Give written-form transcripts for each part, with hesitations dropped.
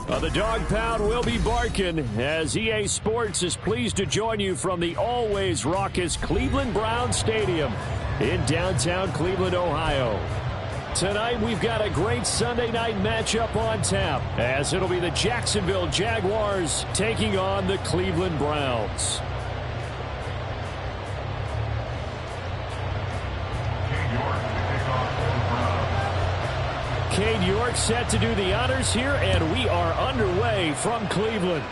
The dog pound will be barking as EA Sports is pleased to join you from the always raucous Cleveland Browns Stadium in downtown Cleveland, Ohio. Tonight we've got a great Sunday night matchup on tap as it'll be the Jacksonville Jaguars taking on the Cleveland Browns. Cade York set to do the honors here, and we are underway from Cleveland.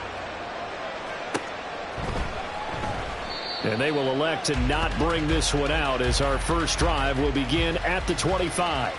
And they will elect to not bring this one out as our first drive will begin at the 25.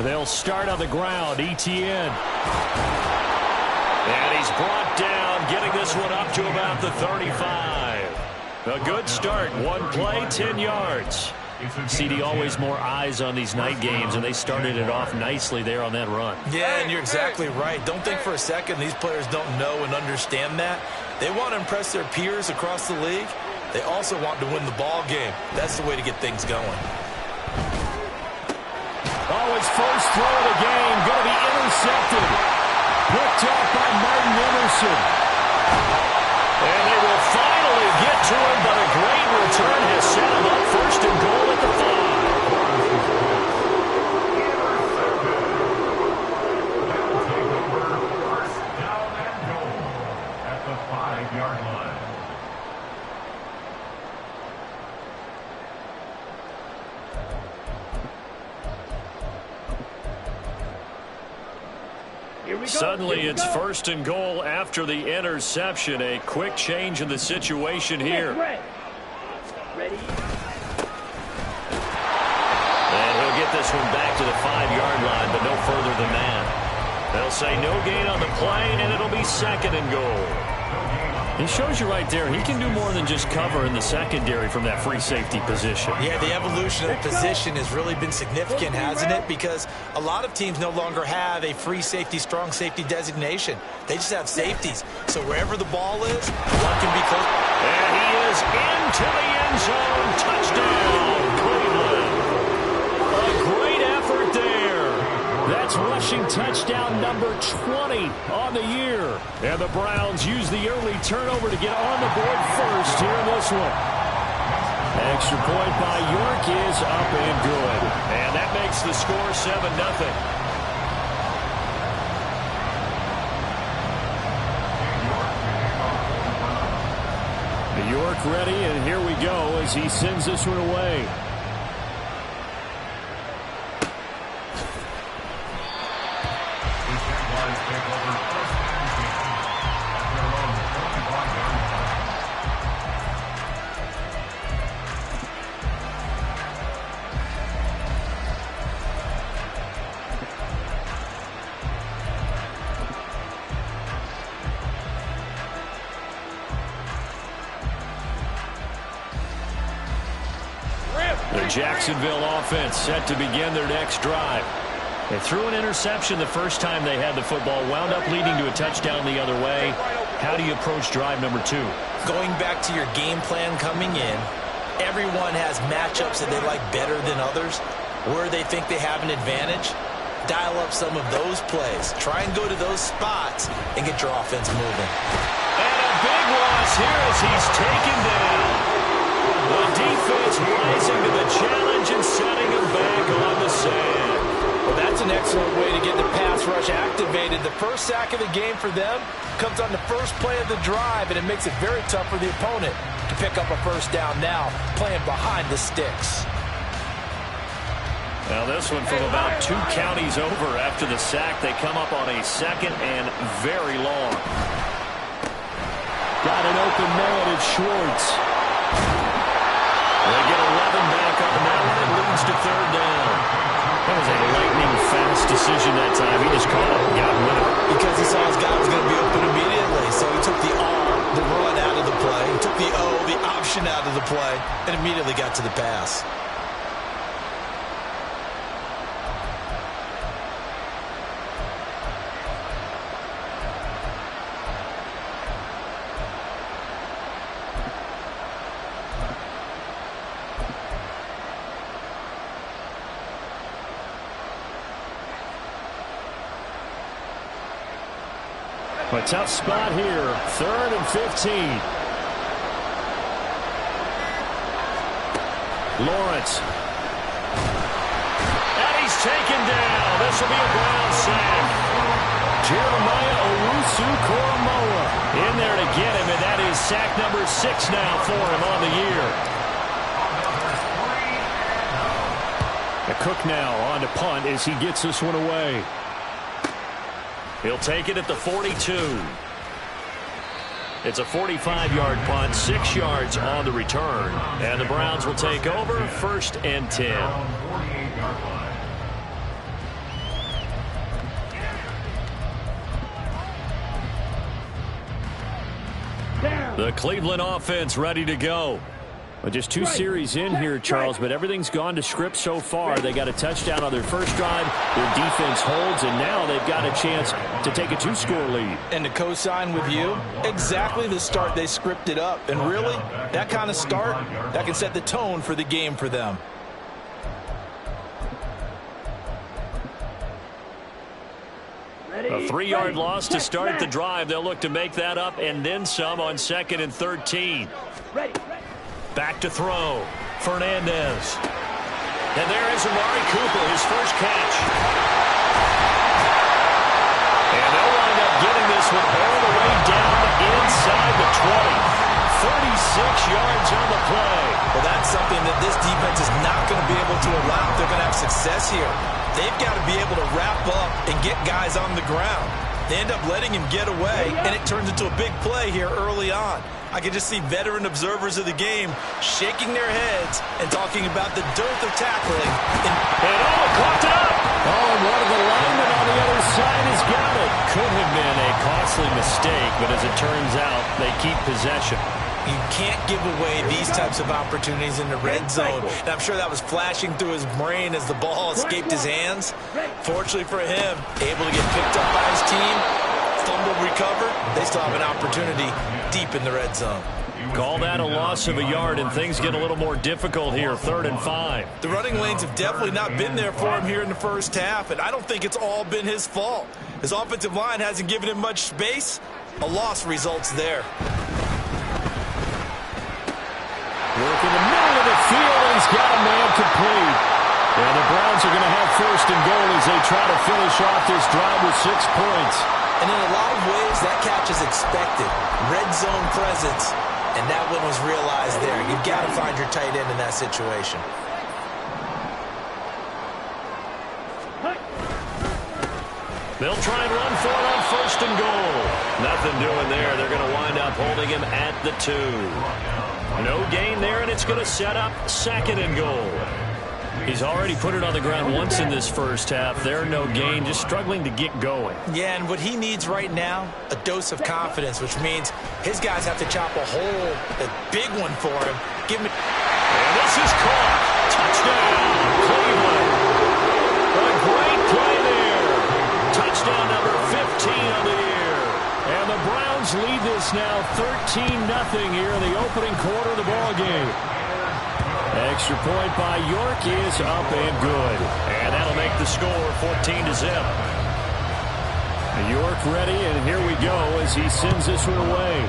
They'll start on the ground. Etienne. And he's brought down, getting this one up to about the 35. A good start. One play, 10 yards. CD, always more eyes on these night games, and they started it off nicely there on that run. Yeah, and you're exactly right. Don't think for a second these players don't know and understand that. They want to impress their peers across the league. They also want to win the ball game. That's the way to get things going. Oh, his first throw of the game going to be intercepted. Picked up by Martin Emerson. And they will finally get to him, but a great return has set him up first and goal at the 5. First down and goal at the 5-yard line. Suddenly it's first and goal after the interception. A quick change in the situation here. Ready. And he'll get this one back to the 5-yard line, but no further than that. They'll say no gain on the play, and it'll be second and goal. He shows you right there, he can do more than just cover in the secondary from that free safety position. Yeah, the evolution of the position has really been significant, hasn't it? Because a lot of teams no longer have a free safety, strong safety designation. They just have safeties. So wherever the ball is, one can be close. And he is into the end zone. Touchdown, Cleveland. A great effort there. That's rushing touchdown number 20 on the year. And the Browns use the early turnover to get on the board first here in this one. Extra point by York is up and good. And that makes the score 7-0. York ready, and here we go as he sends this one away. The Jacksonville offense set to begin their next drive. They threw an interception the first time they had the football, wound up leading to a touchdown the other way. How do you approach drive number 2? Going back to your game plan coming in, everyone has matchups that they like better than others. Where they think they have an advantage, dial up some of those plays. Try and go to those spots and get your offense moving. And a big loss here as he's taken down. The defense rising to the challenge and setting him back on the sand. Well, that's an excellent way to get the pass rush activated. The first sack of the game for them comes on the first play of the drive, and it makes it very tough for the opponent to pick up a first down now, playing behind the sticks. Now this one from about 2 counties over after the sack. They come up on a second and very long. Got an open man at Schwartz. They get 11 back on that one. It leads to third down. That was a lightning fast decision that time. of the play and immediately got to the pass. A tough spot here. 3rd and 15. Lawrence. And he's taken down. This will be a Brown sack. Jeremiah Owusu-Koramoah in there to get him, and that is sack number 6 now for him on the year. The Cook now on to punt as he gets this one away. He'll take it at the 42. It's a 45-yard punt, 6 yards on the return. And the Browns will take over 1st and 10. The Cleveland offense ready to go. Well, just 2 series in here, Charles, but everything's gone to script so far. They got a touchdown on their first drive. Their defense holds, and now they've got a chance to take a 2-score lead. And to co-sign with you, exactly the start they scripted up. And really, that kind of start, that can set the tone for the game for them. A 3-yard loss to start the drive. They'll look to make that up and then some on 2nd and 13. Back to throw. Fernandez. And there is Amari Cooper, his first catch. And they'll wind up getting this one all the way down inside the 20. 36 yards on the play. Well, that's something that this defense is not going to be able to allow if they're going to have success here. They've got to be able to wrap up and get guys on the ground. They end up letting him get away, and it turns into a big play here early on. I can just see veteran observers of the game shaking their heads and talking about the dearth of tackling. And caught it up! Oh, and one of the linemen on the other side has got it. Could have been a costly mistake, but as it turns out, they keep possession. You can't give away these types of opportunities in the red zone. And I'm sure that was flashing through his brain as the ball escaped his hands. Fortunately for him, able to get picked up by his team, fumble recovered. They still have an opportunity deep in the red zone. Call that a loss of a yard, and things get a little more difficult here, 3rd and 5. The running lanes have definitely not been there for him here in the first half, and I don't think it's all been his fault. His offensive line hasn't given him much space. A loss results there. Work in the middle of the field, and he's got a man complete. And the Browns are going to have 1st and goal as they try to finish off this drive with 6 points. And in a lot of ways, that catch is expected. Red zone presence, and that one was realized there. You've got to find your tight end in that situation. They'll try and run for it on 1st and goal. Nothing doing there. They're going to wind up holding him at the 2. No gain there, and it's going to set up 2nd and goal. He's already put it on the ground once in this first half. There, no gain, just struggling to get going. Yeah, and what he needs right now, a dose of confidence, which means his guys have to chop a hole, a big one for him. Give him. And this is caught. Touchdown, Cleveland. A great play there. Touchdown number 15 on the year. And the Browns lead this now 13-0 here in the opening quarter of the ballgame. Extra point by York is up and good. And that'll make the score 14-0. York ready, and here we go as he sends this one away.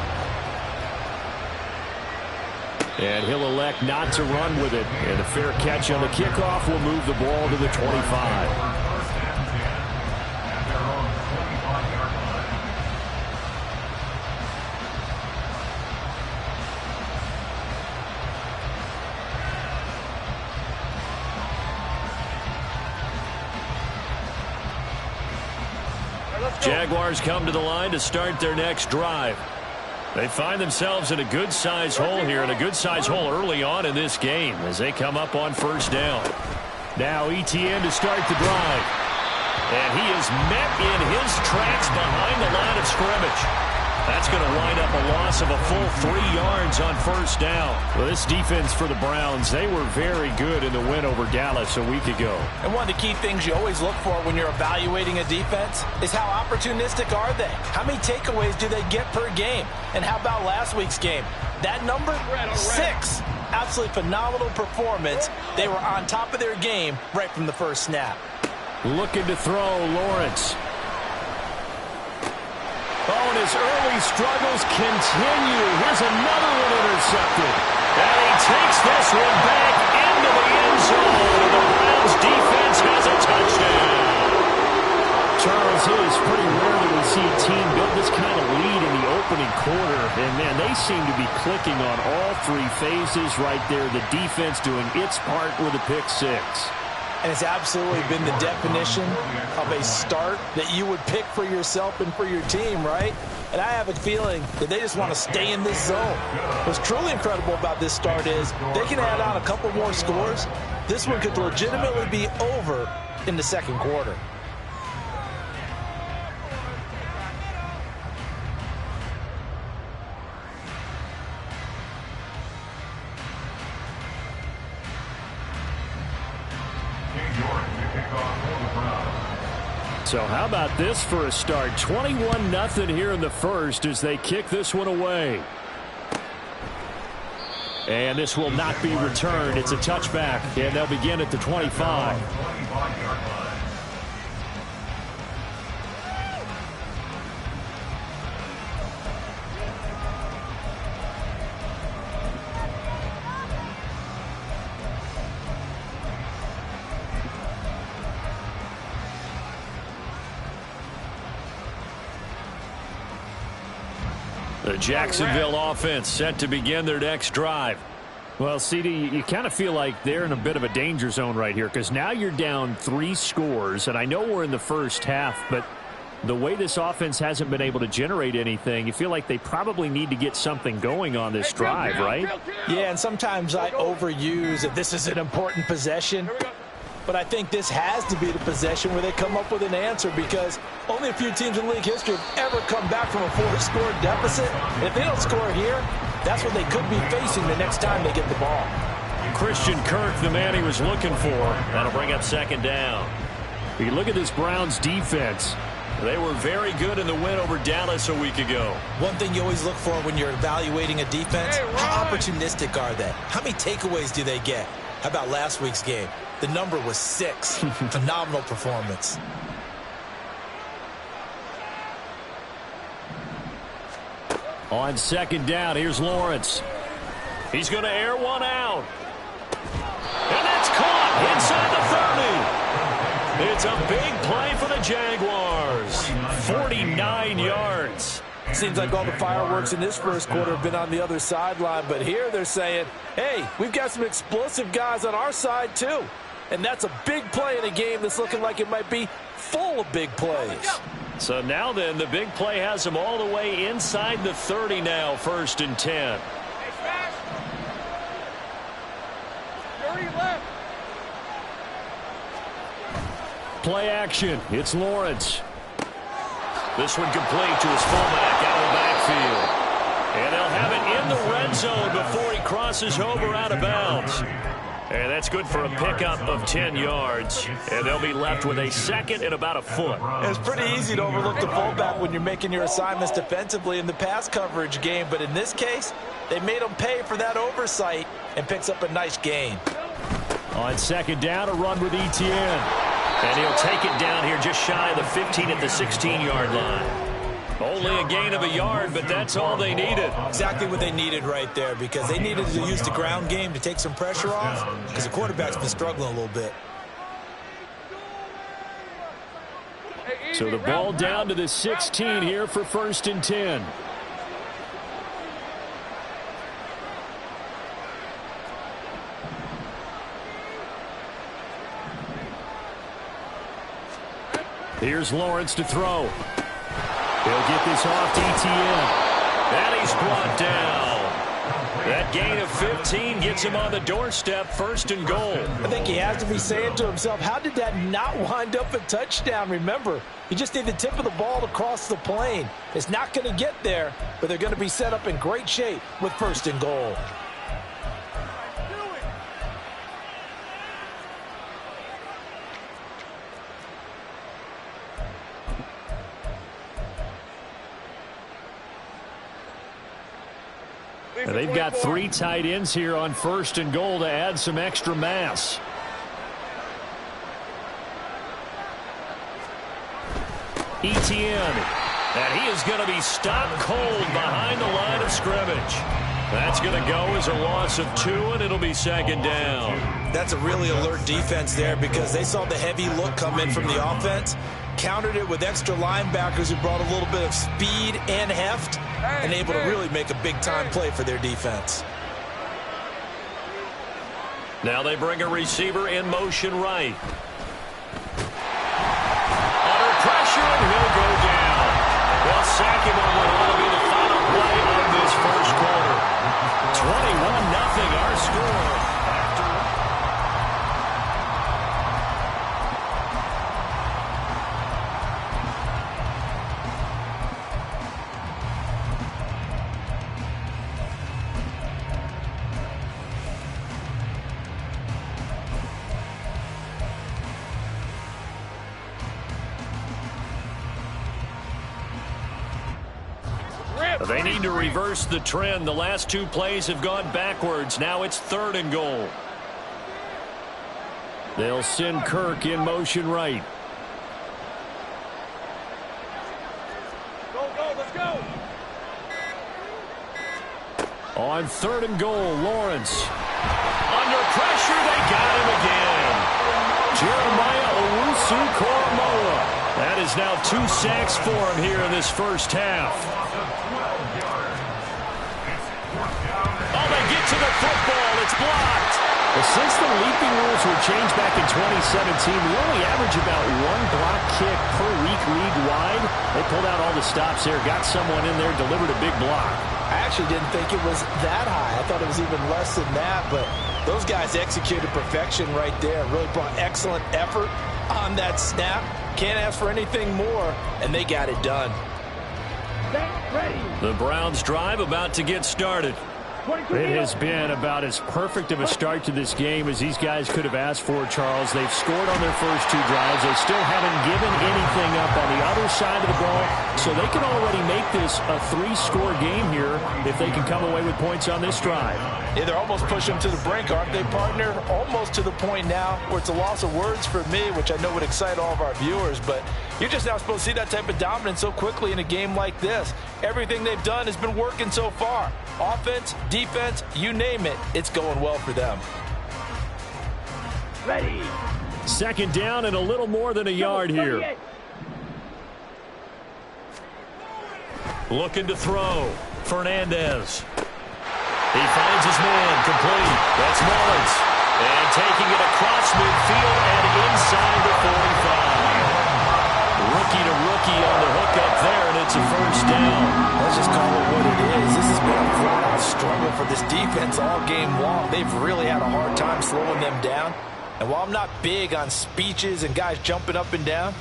And he'll elect not to run with it. And a fair catch on the kickoff will move the ball to the 25. Jaguars come to the line to start their next drive. They find themselves in a good-sized hole here, and a good-sized hole early on in this game as they come up on 1st down. Now Etienne to start the drive. And he is met in his tracks behind the line of scrimmage. That's going to wind up a loss of a full 3 yards on first down. Well, this defense for the Browns, they were very good in the win over Dallas a week ago. And one of the key things you always look for when you're evaluating a defense is how opportunistic are they? How many takeaways do they get per game? And how about last week's game? That number, 6. Absolutely phenomenal performance. They were on top of their game right from the first snap. Looking to throw, Lawrence. Oh, and his early struggles continue. Here's another one intercepted. And he takes this one back into the end zone. The Browns defense has a touchdown. Charles, it is pretty rare that we see a team build this kind of lead in the opening quarter. And, man, they seem to be clicking on all 3 phases right there. The defense doing its part with a pick 6. And it's absolutely been the definition of a start that you would pick for yourself and for your team, right? And I have a feeling that they just want to stay in this zone. What's truly incredible about this start is they can add on a couple more scores. This one could legitimately be over in the second quarter. So how about this for a start? 21-0 here in the first as they kick this one away. And this will not be returned. It's a touchback, and they'll begin at the 25. The Jacksonville offense set to begin their next drive. Well, CD, you kind of feel like they're in a bit of a danger zone right here because now you're down 3 scores, and I know we're in the first half, but the way this offense hasn't been able to generate anything, you feel like they probably need to get something going on this drive, right? Yeah, and sometimes I overuse that this is an important possession. But I think this has to be the possession where they come up with an answer because only a few teams in league history have ever come back from a 4-score deficit. And if they don't score here, that's what they could be facing the next time they get the ball. Christian Kirk, the man he was looking for. That'll bring up second down. You look at this Browns defense. They were very good in the win over Dallas a week ago. One thing you always look for when you're evaluating a defense, how opportunistic are they? How many takeaways do they get? How about last week's game? The number was 6. Phenomenal performance. On second down, here's Lawrence. He's going to air one out. And that's caught inside the 30. It's a big play for the Jaguars. 49 yards. Seems like all the fireworks in this first quarter have been on the other sideline, but here they're saying, hey, we've got some explosive guys on our side too. And that's a big play in a game that's looking like it might be full of big plays. So now then, the big play has them all the way inside the 30 now, 1st and 10. Play action. It's Lawrence. This one complete to his fullback out of the backfield. And they'll have it in the red zone before he crosses over out of bounds. And that's good for a pickup of 10 yards. And they'll be left with a second and about a foot. It's pretty easy to overlook the fullback when you're making your assignments defensively in the pass coverage game. But in this case, they made him pay for that oversight and picks up a nice gain. On second down, a run with Etienne. And he'll take it down here just shy of the 15 at the 16-yard line. Only a gain of a yard, but that's all they needed. Exactly what they needed right there because they needed to use the ground game to take some pressure off because the quarterback's been struggling a little bit. So the ball down to the 16 here for 1st and 10. Here's Lawrence to throw. He'll get this off to Etienne. And he's brought down. That gain of 15 gets him on the doorstep, 1st and goal. I think he has to be saying to himself, how did that not wind up a touchdown? Remember, you just need the tip of the ball to cross the plane. It's not going to get there, but they're going to be set up in great shape with 1st and goal. And they've got 3 tight ends here on 1st and goal to add some extra mass. Etienne. And he is going to be stopped cold behind the line of scrimmage. That's going to go as a loss of 2, and it'll be 2nd down. That's a really alert defense there because they saw the heavy look come in from the offense, countered it with extra linebackers who brought a little bit of speed and heft, and able to really make a big-time play for their defense. Now they bring a receiver in motion right. Under pressure, and he'll go down. They'll sack him on what will be the final play of this first quarter. 21-0 our score. They need to reverse the trend. The last 2 plays have gone backwards. Now it's 3rd and goal. They'll send Kirk in motion right. Go, let's go. On 3rd and goal, Lawrence. Under pressure, they got him again. Jeremiah Owusu-Koramoah. That is now 2 sacks for him here in this first half. Oh, they get to the football. It's blocked. Well, since the leaping rules were changed back in 2017, we only average about 1 block kick per week league-wide. They pulled out all the stops there, got someone in there, delivered a big block. I actually didn't think it was that high. I thought it was even less than that, but those guys executed perfection right there. Really brought excellent effort on that snap. Can't ask for anything more, and they got it done. Ready. The Browns drive about to get started. It has been about as perfect of a start to this game as these guys could have asked for, Charles. They've scored on their first 2 drives. They still haven't given anything up on the other side of the ball, so they can already make this a 3-score game here if they can come away with points on this drive. Yeah, they're almost pushing them to the brink, aren't they, partner? Almost to the point now where it's a loss of words for me, which I know would excite all of our viewers, but you're just not supposed to see that type of dominance so quickly in a game like this. Everything they've done has been working so far. Offense, defense, you name it, it's going well for them. Ready. 2nd down and a little more than a yard here. Looking to throw. Fernandez. He finds his man, complete. That's Mullins. And taking it across midfield and inside the 45. Rookie to rookie on the hook up there, and it's a 1st down. Let's just call it what it is. This has been a flat-out struggle for this defense all game long. They've really had a hard time slowing them down. And while I'm not big on speeches and guys jumping up and down,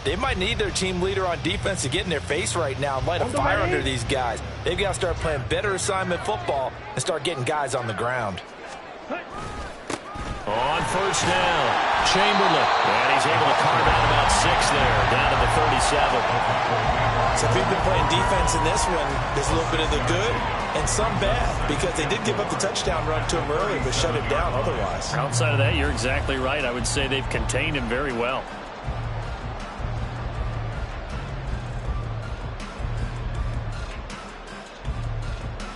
they might need their team leader on defense to get in their face right now and light a fire under these guys. They've got to start playing better assignment football and start getting guys on the ground. On 1st down, Chamberlain. And he's able to carve out about 6 there, down to the 37. So if you've been playing defense in this one, there's a little bit of the good and some bad, because they did give up the touchdown run to him earlier, but shut it down otherwise. Outside of that, you're exactly right. I would say they've contained him very well.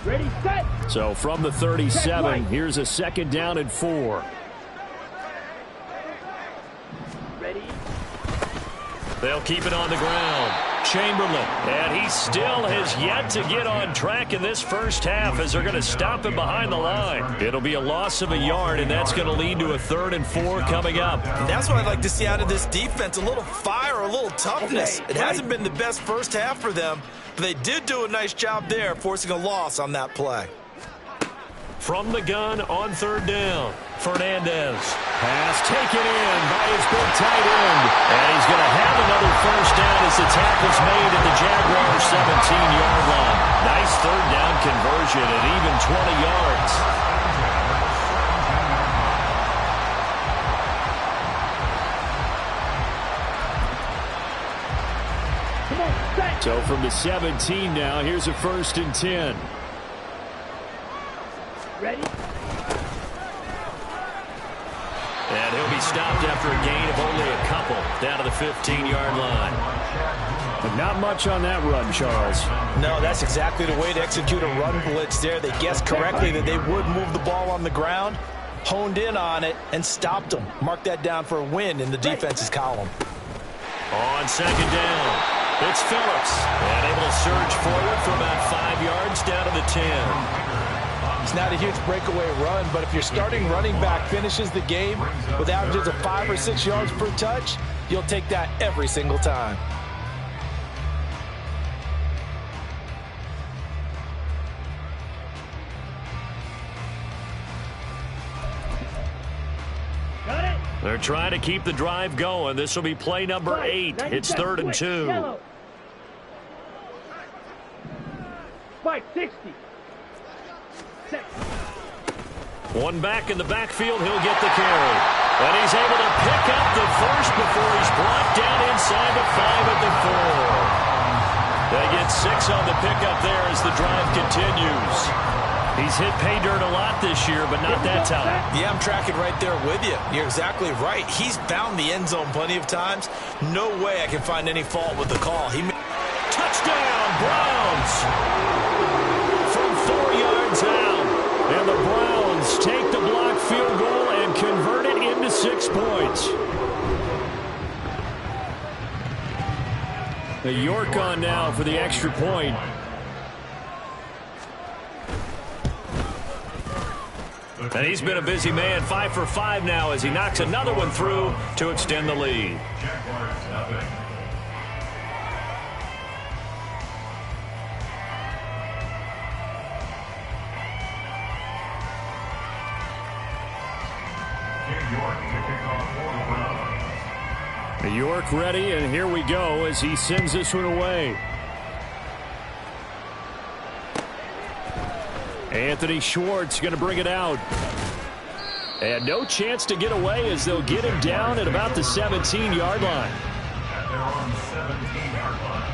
Ready, set. So from the 37, here's a 2nd down and 4. Ready. They'll keep it on the ground. Chamberlain, and he still has yet to get on track in this first half as they're going to stop him behind the line. It'll be a loss of a yard, and that's going to lead to a 3rd and 4 coming up. And that's what I'd like to see out of this defense, a little fire, a little toughness. It hasn't been the best first half for them, but they did do a nice job there, forcing a loss on that play. From the gun on third down, Fernandez. Pass taken in by his big tight end. And he's going to have another first down as the tackle's made at the Jaguars' 17-yard line. Nice third down conversion at even 20 yards. So from the 17 now, here's a 1st and 10. Ready? And he'll be stopped after a gain of only a couple down to the 15-yard line. But not much on that run, Charles. No, that's exactly the way to execute a run blitz there. They guessed correctly that they would move the ball on the ground, honed in on it, and stopped them. Mark that down for a win in the defense's column. On second down, it's Phillips. And able to surge forward for about 5 yards down to the 10. It's not a huge breakaway run, but if your starting running back finishes the game with averages of 5 or 6 yards per touch, you'll take that every single time. Got it. They're trying to keep the drive going. This will be play number 8. It's 3rd and 2. Yellow. Spike 60. One back in the backfield, he'll get the carry. And he's able to pick up the first before he's brought down inside the 5 at the 4. They get 6 on the pickup there as the drive continues. He's hit pay dirt a lot this year, but not that time. Yeah, I'm tracking right there with you. You're exactly right. He's found the end zone plenty of times. No way I can find any fault with the call. Touchdown, Browns! From 4 yards out. And the Browns take the blocked field goal and convert it into 6 points. The York on now for the extra point. And he's been a busy man, 5 for 5 now as he knocks another one through to extend the lead. Jaguars nothing. York ready, and here we go as he sends this one away. Anthony Schwartz going to bring it out. And no chance to get away as they'll get him down at about the 17-yard line. At their own 17-yard line.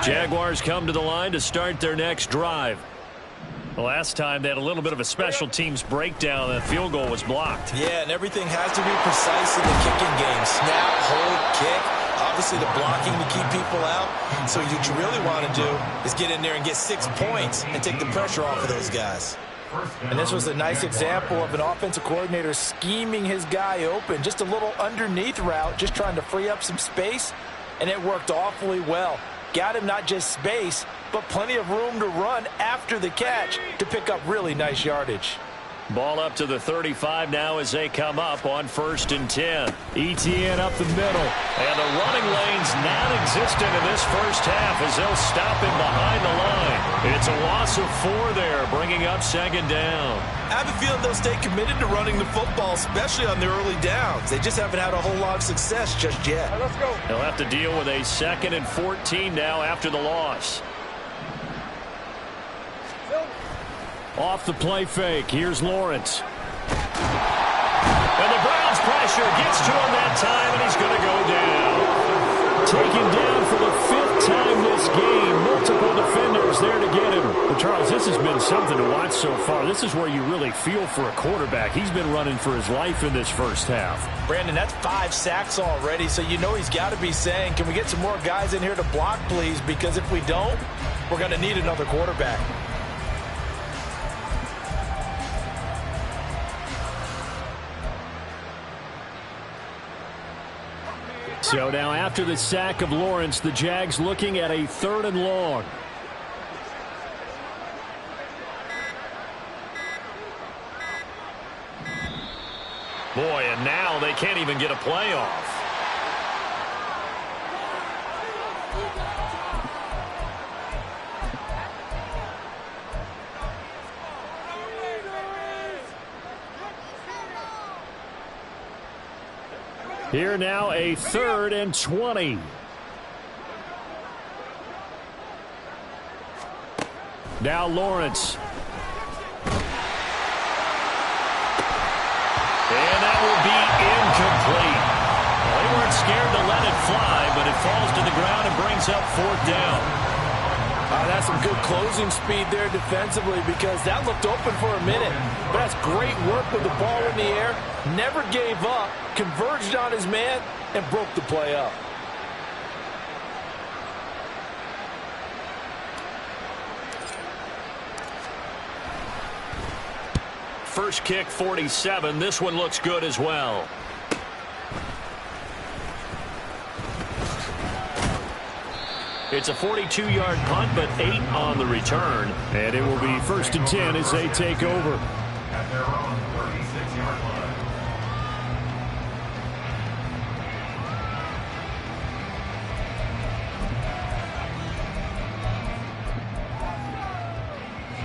Jaguars come to the line to start their next drive. The last time they had a little bit of a special teams breakdown. That field goal was blocked. Yeah, and everything has to be precise in the kicking game. Snap, hold, kick. Obviously the blocking to keep people out. So what you really want to do is get in there and get 6 points and take the pressure off of those guys. And this was a nice example of an offensive coordinator scheming his guy open. Just a little underneath route, just trying to free up some space. And it worked awfully well. Got him not just space, but plenty of room to run after the catch to pick up really nice yardage. Ball up to the 35 now as they come up on 1st and 10. ETN up the middle. And the running lane's non-existent in this first half as they'll stop him behind the line. It's a loss of 4 there, bringing up 2nd down. I have a feeling they'll stay committed to running the football, especially on their early downs. They just haven't had a whole lot of success just yet. Right, let's go. They'll have to deal with a 2nd and 14 now after the loss. Off the play fake. Here's Lawrence. And the Browns pressure gets to him that time, and he's going to go down. Taken down for the 5th time this game. Multiple defenders there to get him. But Charles, this has been something to watch so far. This is where you really feel for a quarterback. He's been running for his life in this first half. Brandon, that's 5 sacks already, so you know he's got to be saying, can we get some more guys in here to block, please? Because if we don't, we're going to need another quarterback. So now after the sack of Lawrence, the Jags looking at a 3rd and long. Boy, and now they can't even get a play off. Here now a 3rd and 20. Now Lawrence. And that will be incomplete. Well, they weren't scared to let it fly, but it falls to the ground and brings up 4th down. That's some good closing speed there defensively because that looked open for a minute. But that's great work with the ball in the air. Never gave up, converged on his man, and broke the play up. First kick, 47. This one looks good as well. It's a 42-yard punt, but 8 on the return. And it will be 1st and 10 as they take over. At their own 36-yard line.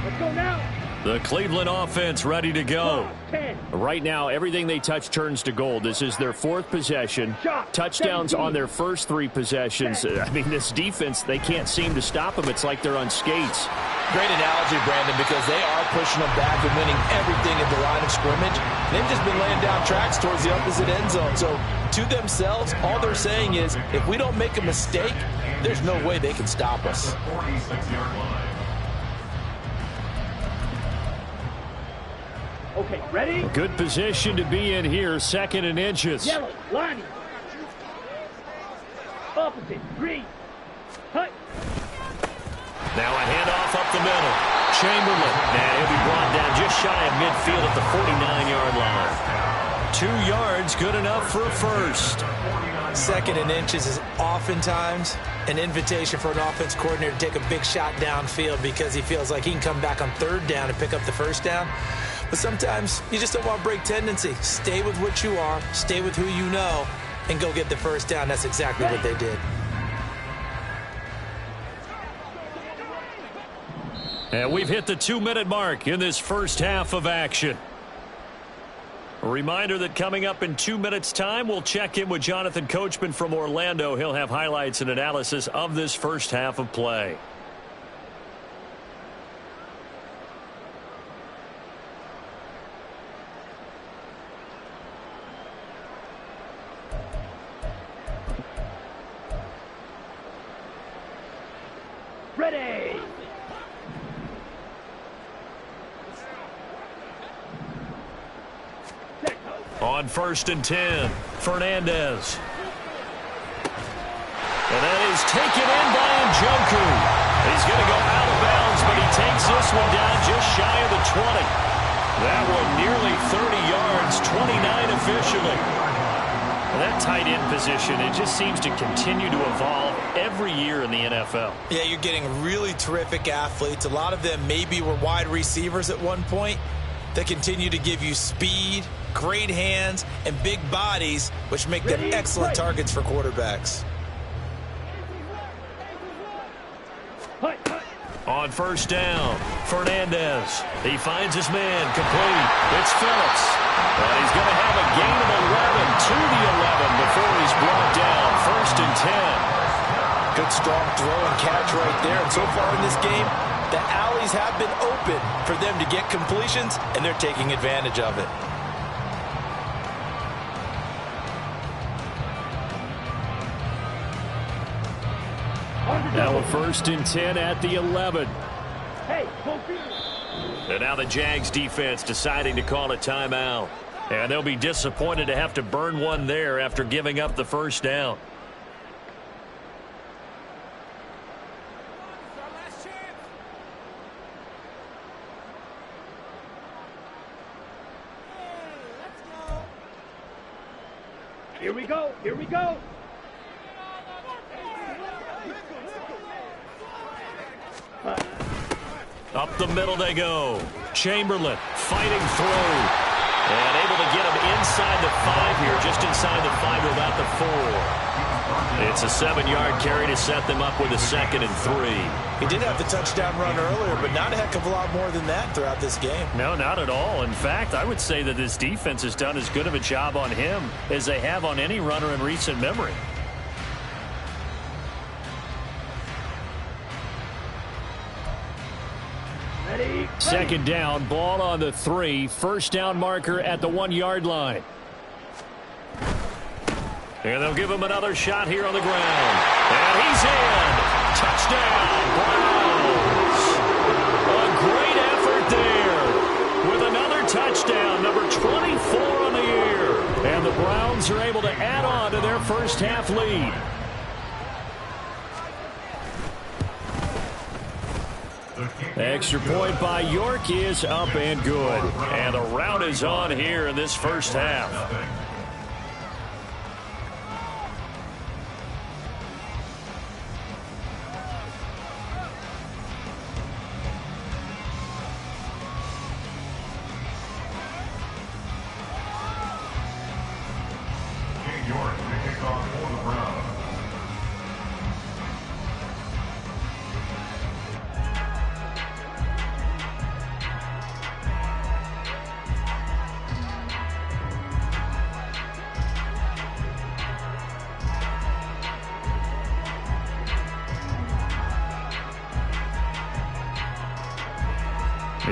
Let's go now. The Cleveland offense ready to go. 10. Right now, everything they touch turns to gold. This is their 4th possession. Touchdowns on their first 3 possessions. I mean, this defense, they can't seem to stop them. It's like they're on skates. Great analogy, Brandon, because they are pushing them back and winning everything at the line of scrimmage. They've just been laying down tracks towards the opposite end zone. So, to themselves, all they're saying is, if we don't make a mistake, there's no way they can stop us. 46-yard line. Okay, ready? Good position to be in here, 2nd and inches. Yellow, lining. Opposite, green. Hut. Now a handoff up the middle. Chamberlain. And he'll be brought down just shy of midfield at the 49-yard line. 2 yards, good enough for a first. 2nd and inches is oftentimes an invitation for an offense coordinator to take a big shot downfield because he feels like he can come back on 3rd down and pick up the first down. But sometimes you just don't want to break tendency. Stay with what you are, stay with who you know, and go get the first down. That's exactly what they did. And we've hit the 2-minute mark in this first half of action. A reminder that coming up in 2 minutes' time, we'll check in with Jonathan Coachman from Orlando. He'll have highlights and analysis of this first half of play. Ready. On 1st and 10, Fernandez. And that is taken in by Njoku. He's going to go out of bounds, but he takes this one down just shy of the 20. That one nearly 30 yards, 29 officially. Well, that tight end position, it just seems to continue to evolve every year in the NFL. Yeah, you're getting really terrific athletes. A lot of them maybe were wide receivers at one point that continue to give you speed, great hands, and big bodies, which make them excellent targets for quarterbacks. On 1st down, Fernandez. He finds his man, complete. It's Phillips. And he's going to have a gain of 11 to the 11 before he's brought down. 1st and 10. Good strong throw and catch right there. And so far in this game, the alleys have been open for them to get completions, and they're taking advantage of it. Now a 1st and 10 at the 11. Hey, go field. And now the Jags defense deciding to call a timeout. And they'll be disappointed to have to burn one there after giving up the first down. Here we go. Here we go. Up the middle they go. Chamberlain fighting through. And able to get him inside the 5 here, just inside the 5 to about the 4. It's a 7-yard carry to set them up with a 2nd and 3. He did have the touchdown run earlier, but not a heck of a lot more than that throughout this game. No, not at all. In fact, I would say that this defense has done as good of a job on him as they have on any runner in recent memory. Ready. 2nd down, ball on the 3. 1st down marker at the 1-yard line. And they'll give him another shot here on the ground. And he's in. Touchdown, Browns. A great effort there with another touchdown, number 24 on the year. And the Browns are able to add on to their first half lead. Extra point by York is up and good. And the rout is on here in this first half. York to kick off for the Browns.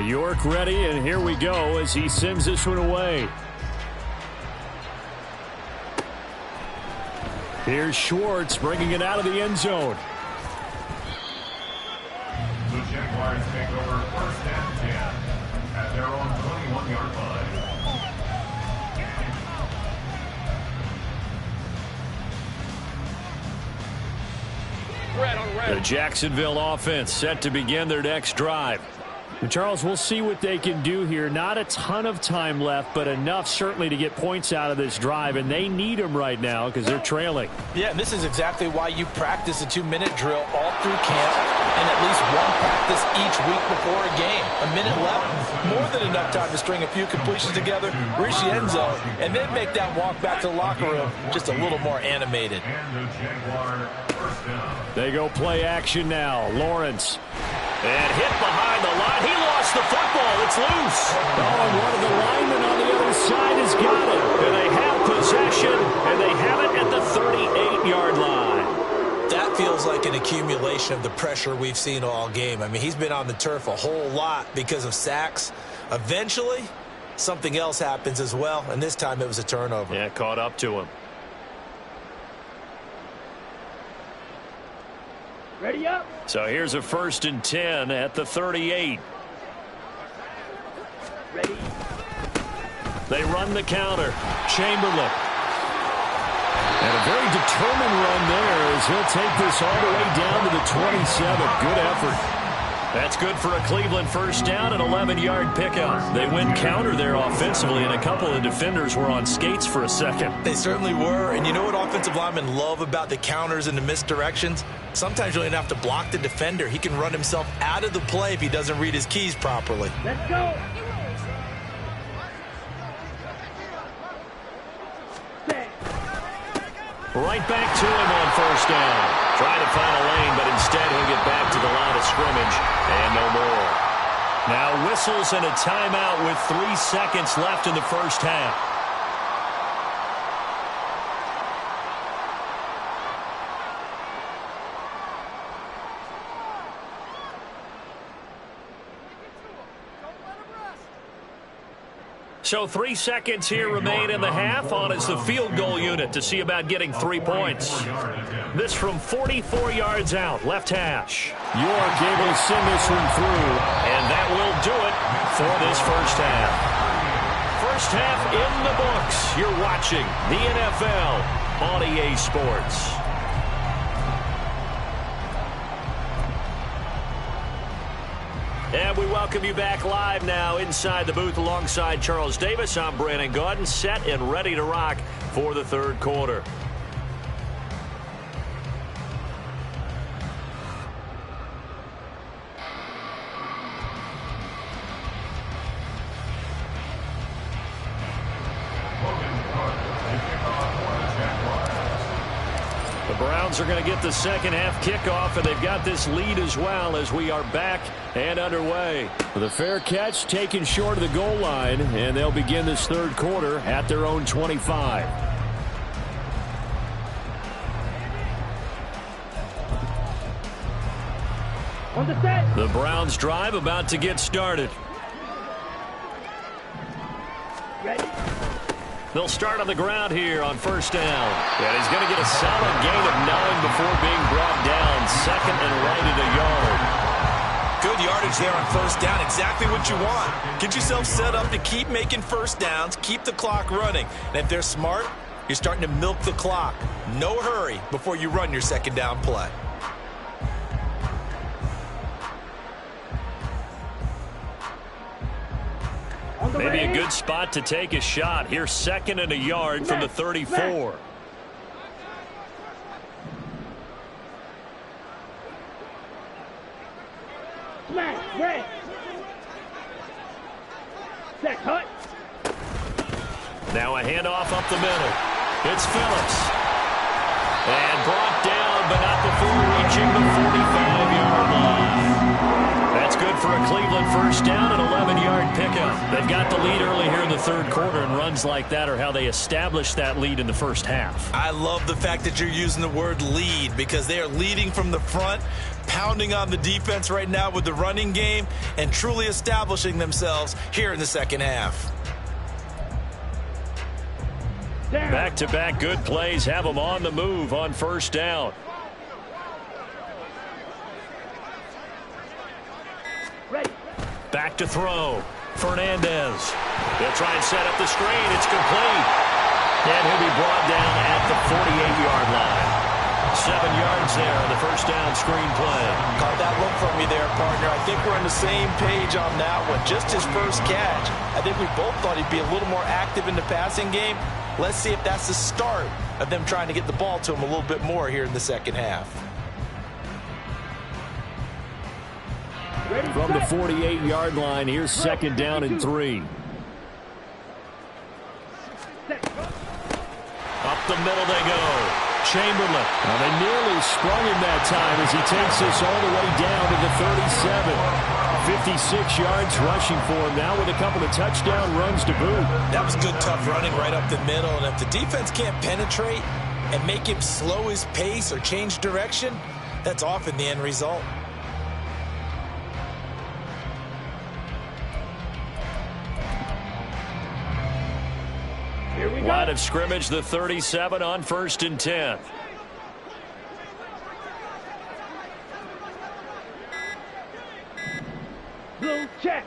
York ready, and here we go as he sends this one away. Here's Schwartz bringing it out of the end zone. The Jaguars take over 1st and 10 at their own 21-yard line. The Jacksonville offense set to begin their next drive. And Charles, we'll see what they can do here. Not a ton of time left, but enough certainly to get points out of this drive, and they need them right now because they're trailing. Yeah, and this is exactly why you practice a 2-minute drill all through camp and at least one practice each week before a game. A minute left, more than enough time to string a few completions together, reach the end zone, and then make that walk back to the locker room just a little more animated. And the Jaguar 1st down. They go play action now. Lawrence. And hit behind the line. He lost the football. It's loose. Oh, and one of the linemen on the other side has got it. And they have possession, and they have it at the 38-yard line. That feels like an accumulation of the pressure we've seen all game. I mean, he's been on the turf a whole lot because of sacks. Eventually, something else happens as well, and this time it was a turnover. Yeah, caught up to him. Ready up. So here's a 1st and 10 at the 38. Ready. They run the counter. Chamberlain. And a very determined run there as he'll take this all the way down to the 27. Good effort. That's good for a Cleveland 1st down, an 11-yard pickup. They win counter there offensively, and a couple of defenders were on skates for a second. They certainly were, and you know what offensive linemen love about the counters and the misdirections? Sometimes you don't even have to block the defender. He can run himself out of the play if he doesn't read his keys properly. Let's go. Right back to him on 1st down. Trying to find a lane, but instead he'll get back to the line of scrimmage and no more. Now whistles and a timeout with 3 seconds left in the first half. So 3 seconds here remain in the half. On is the field goal unit to see about getting 3 points. This from 44 yards out, left hash. York able to send this one through, and that will do it for this first half. First half in the books. You're watching the NFL on EA Sports. And we welcome you back live now inside the booth alongside Charles Davis. I'm Brandon Gaudin, set and ready to rock for the 3rd quarter. Browns are going to get the second half kickoff, and they've got this lead as well as we are back and underway. The fair catch taken short of the goal line, and they'll begin this third quarter at their own 25. On the set. The Browns drive about to get started. Ready. They'll start on the ground here on first down. And he's going to get a solid gain of 9 before being brought down. Second and right at a yard. Good yardage there on first down. Exactly what you want. Get yourself set up to keep making first downs, keep the clock running. And if they're smart, you're starting to milk the clock. No hurry before you run your second down play. Maybe a good spot to take a shot. Here's second and a yard from the 34. Smash. Red. Set. Cut. Now a handoff up the middle. It's Phillips. And brought down, but not before reaching the 45-yard line. That's good for a Cleveland first down, an 11-yard pickup. They've got the lead early here in the third quarter, and runs like that are how they establish that lead in the first half. I love the fact that you're using the word lead because they are leading from the front, pounding on the defense right now with the running game, and truly establishing themselves here in the second half. Back-to-back good plays have them on the move on first down. Ready. Back to throw. Fernandez. They'll try and set up the screen. It's complete. And he'll be brought down at the 48-yard line. 7 yards there on the first down screen play. Caught that look from me there, partner. I think we're on the same page on that one. Just his first catch. I think we both thought he'd be a little more active in the passing game. Let's see if that's the start of them trying to get the ball to him a little bit more here in the second half. From the 48-yard line, here's second down and 3. Up the middle they go. Chamberlain. Now they nearly sprung him that time as he takes this all the way down to the 37. 56 yards rushing for him now with a couple of touchdown runs to boot. That was good, tough running right up the middle. And if the defense can't penetrate and make him slow his pace or change direction, that's often the end result. Here we go. Line of scrimmage, the 37 on first and 10. Blue check.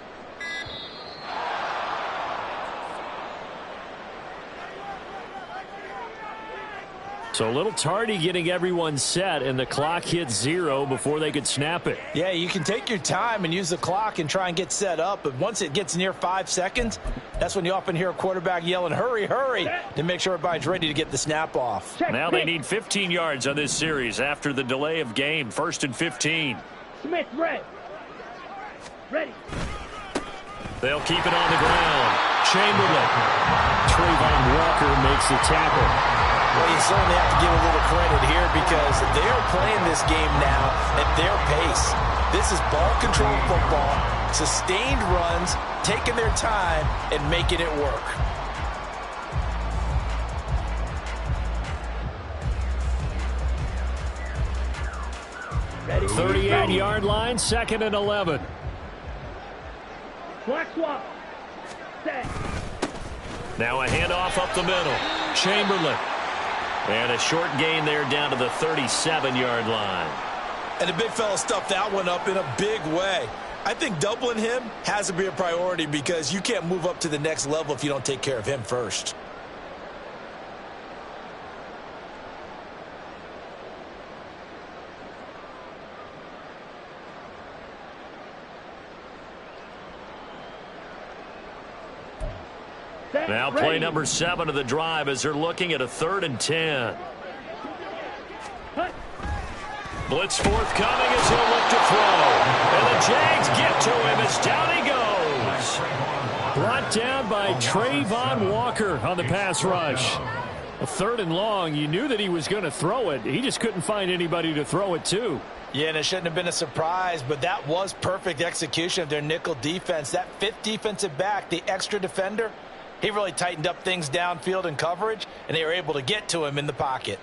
So a little tardy getting everyone set, and the clock hits 0 before they could snap it. Yeah, you can take your time and use the clock and try and get set up, but once it gets near 5 seconds, that's when you often hear a quarterback yelling, hurry, hurry, to make sure everybody's ready to get the snap off. Check. Now they need 15 yards on this series after the delay of game. First and 15. Smith. Red. Ready. They'll keep it on the ground. Chamberlain. Trayvon Walker makes the tackle. Well, you certainly have to give a little credit here because they're playing this game now at their pace. This is ball control football, sustained runs, taking their time, and making it work. Ready. 38-yard line, second and 11. Black swap. Set. Now a handoff up the middle. Chamberlain. And a short gain there down to the 37-yard line. And the big fella stuffed that one up in a big way. I think doubling him has to be a priority because you can't move up to the next level if you don't take care of him first. Now play number 7 of the drive as they're looking at a 3rd and 10. Blitz forthcoming as he'll look to throw. And the Jags get to him as down he goes. Brought down by Trayvon Walker on the pass rush. A 3rd and long, you knew that he was going to throw it. He just couldn't find anybody to throw it to. Yeah, and it shouldn't have been a surprise, but that was perfect execution of their nickel defense. That 5th defensive back, the extra defender, he really tightened up things downfield in coverage, and they were able to get to him in the pocket.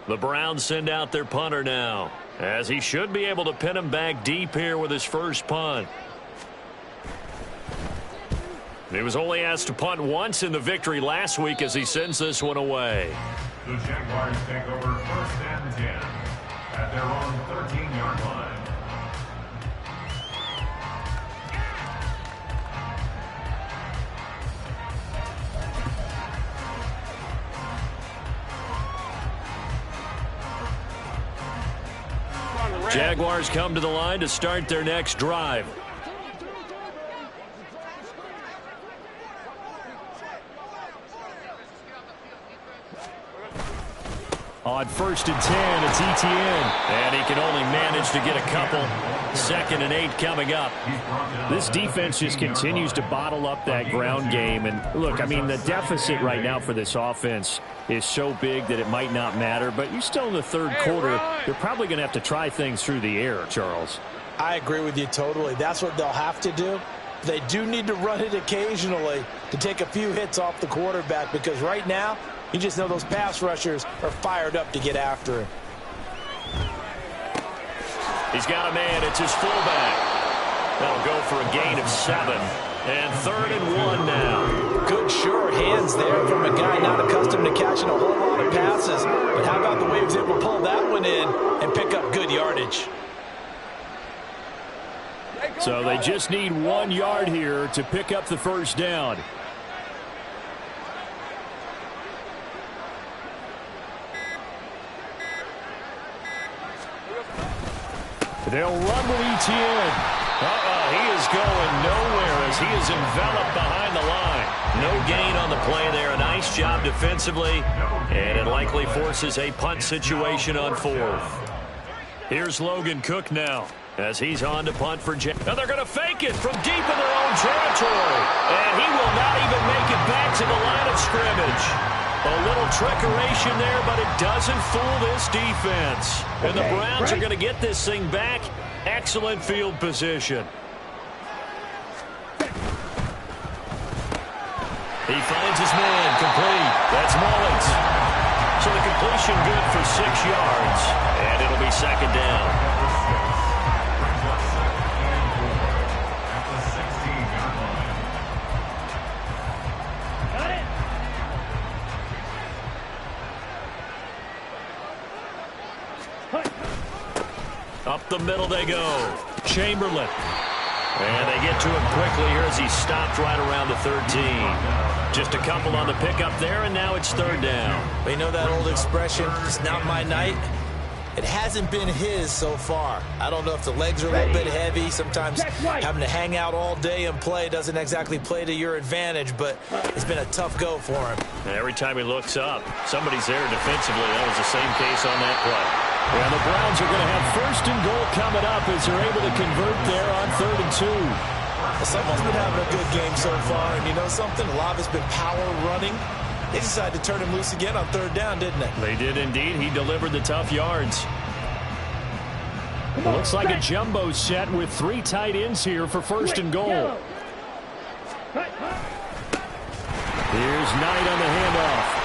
The Browns send out their punter now, as he should be able to pin him back deep here with his first punt. He was only asked to punt once in the victory last week as he sends this one away. The Jaguars take over 1st and 10 at their own 13-yard line. Jaguars come to the line to start their next drive. On 1st and 10, it's Etienne. And he can only manage to get a couple. 2nd and 8 coming up. This defense just continues to bottle up that ground game. And look, I mean, the deficit right now for this offense is so big that it might not matter. But you're still in the 3rd quarter. They're probably going to have to try things through the air, Charles. I agree with you totally. That's what they'll have to do. They do need to run it occasionally to take a few hits off the quarterback, because right now, you just know those pass rushers are fired up to get after him. He's got a man. It's his fullback. That'll go for a gain of 7. And 3rd and 1 now. Good sure hands there from a guy not accustomed to catching a whole lot of passes. But how about the way he was able to pull that one in and pick up good yardage? So they just need 1 yard here to pick up the first down. They'll run with Etienne. He is going nowhere as he is enveloped behind the line. No gain on the play there. A nice job defensively. And it likely forces a punt situation on 4th. Here's Logan Cook now as he's on to punt for Jack. Now they're going to fake it from deep in their own territory. And he will not even make it back to the line of scrimmage. A little trickeration there, but it doesn't fool this defense. And the Browns are going to get this thing back. Excellent field position. He finds his man, complete. That's Mullins. So the completion good for 6 yards. And it'll be 2nd down. Up the middle they go. Chamberlain. And they get to him quickly here as he stopped right around the 13. Just a couple on the pickup there, and now it's 3rd down. But you know that old expression, it's not my night? It hasn't been his so far. I don't know if the legs are a little bit heavy. Sometimes having to hang out all day and play doesn't exactly play to your advantage, but it's been a tough go for him. Every time he looks up, somebody's there defensively. That was the same case on that play. And the Browns are going to have 1st and goal coming up as they're able to convert there on 3rd and 2. Someone's been having a good game so far, and you know something? A lot of it's been power running. They decided to turn him loose again on 3rd down, didn't they? They did indeed. He delivered the tough yards. Looks like a jumbo set with 3 tight ends here for 1st and goal. Here's Knight on the handoff.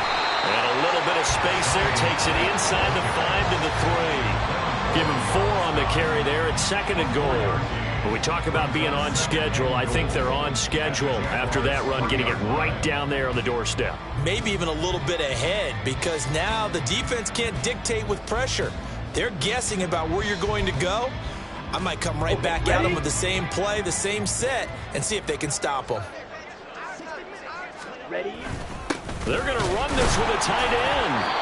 And a little bit of space there. Takes it inside the 5 to the 3. Give him 4 on the carry there at 2nd and goal. When we talk about being on schedule, I think they're on schedule after that run, getting it right down there on the doorstep. Maybe even a little bit ahead, because now the defense can't dictate with pressure. They're guessing about where you're going to go. I might come right back at them with the same play, the same set, and see if they can stop them. Ready? They're going to run this with a tight end.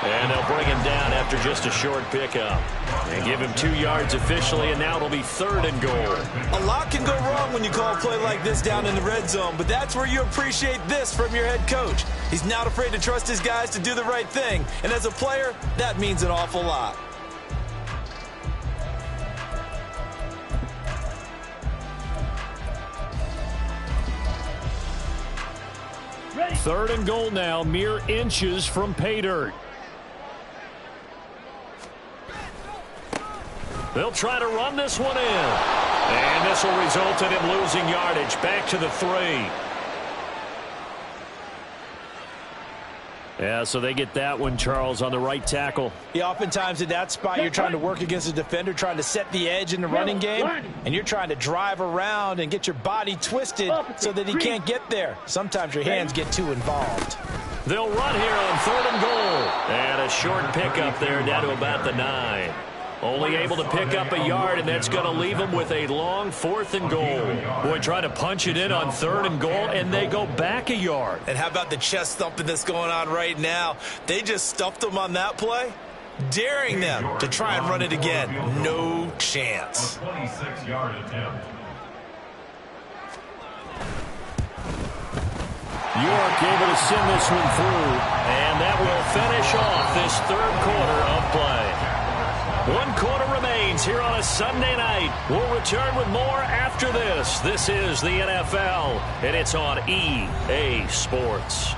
And they'll bring him down after just a short pickup. And give him 2 yards officially, and now it'll be 3rd and goal. A lot can go wrong when you call a play like this down in the red zone, but that's where you appreciate this from your head coach. He's not afraid to trust his guys to do the right thing. And as a player, that means an awful lot. Ready. 3rd and goal now, mere inches from pay dirt. They'll try to run this one in. And this will result in him losing yardage. Back to the 3. Yeah, so they get that one, Charles, on the right tackle. Yeah, oftentimes in that spot, you're trying to work against a defender, trying to set the edge in the running game, and you're trying to drive around and get your body twisted so that he can't get there. Sometimes your hands get too involved. They'll run here on 3rd and goal. And a short pickup there down to about the 9. Only able to pick up a yard, and that's going to leave them with a long 4th and goal. Boy, trying to punch it in on 3rd and goal, and they go back a yard. And how about the chest thumping that's going on right now? They just stuffed them on that play, daring them to try and run it again. No chance. 26-yard attempt. York able to send this one through, and that will finish off this 3rd quarter of play. 1 quarter remains here on a Sunday night. We'll return with more after this. This is the NFL, and it's on EA Sports.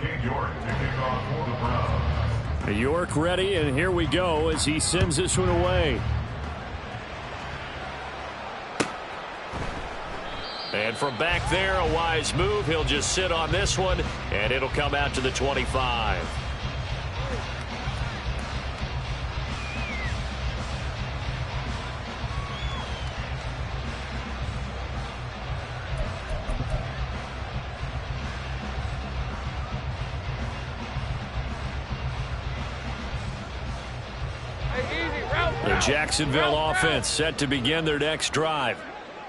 King York to kick off for the Browns. York ready, and here we go as he sends this one away. And from back there, a wise move. He'll just sit on this one, and it'll come out to the 25. The Jacksonville offense set to begin their next drive.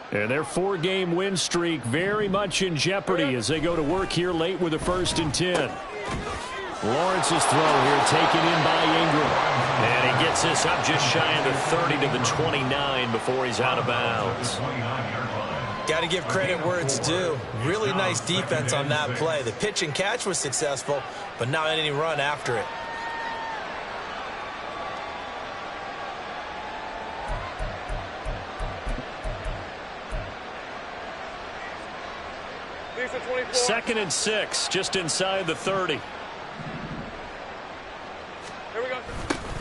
And their 4-game win streak very much in jeopardy as they go to work here late with a 1st and 10. Lawrence's throw here taken in by Ingram. And he gets this up just shy of the 30 to the 29 before he's out of bounds. Got to give credit where it's due. Really nice defense on that play. The pitch and catch was successful, but not any run after it. Second and 6, just inside the 30. Here we go.